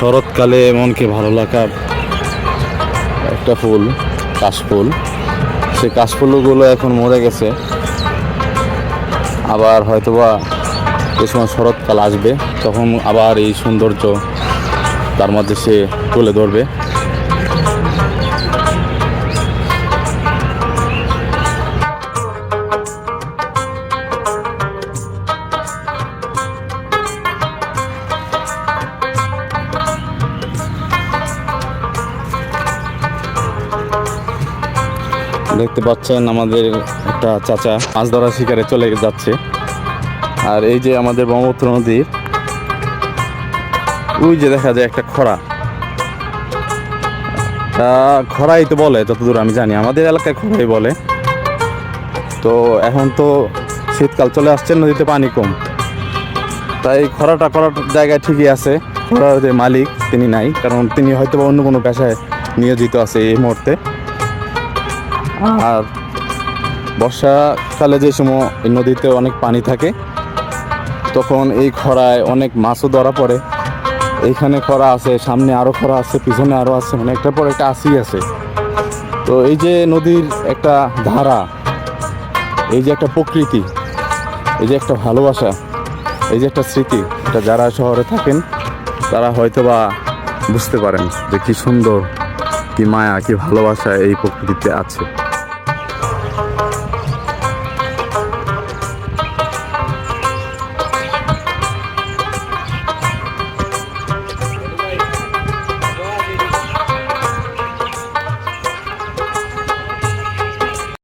শরৎকালে মনকে ভালো লাগার একটা ফুল, কাশফুল। সেই কাশফুলগুলো এখন মরে গেছে, আবার হয়তোবা যে সময় শরৎকাল আসবে তখন আবার এই সৌন্দর্য তার মধ্যে সে তুলে ধরবে। দেখতে পাচ্ছেন আমাদের একটা চাচা মাছ ধরা শিকারে চলে যাচ্ছে। আর এই যে আমাদের ব্রহ্মপুত্র নদীর ওই যে দেখা যায় একটা খরা, খরাই তো বলে যতদূর আমি জানি, আমাদের এলাকায় খরাই বলে। তো এখন তো শীতকাল চলে আসছে, নদীতে পানি কম, তাই খরাটা করার জায়গায় ঠিকই আছে। খরার যে মালিক তিনি নাই, কারণ তিনি হয়তো অন্য কোনো পেশায় নিয়োজিত আছে এই মুহূর্তে। আর বর্ষাকালে যে সময় নদীতে অনেক পানি থাকে তখন এই খরায় অনেক মাছও ধরা পড়ে। এইখানে খরা আছে, সামনে আরও খরা আছে, পিছনে আরও আছে, মানে একটার পর একটা আসি আছে। তো এই যে নদীর একটা ধারা, এই যে একটা প্রকৃতি, এই যে একটা ভালোবাসা, এই যে একটা স্মৃতি, এটা যারা শহরে থাকেন তারা হয়তো বা বুঝতে পারেন যে কী সুন্দর, কী মায়া, কী ভালোবাসা এই প্রকৃতিতে আছে।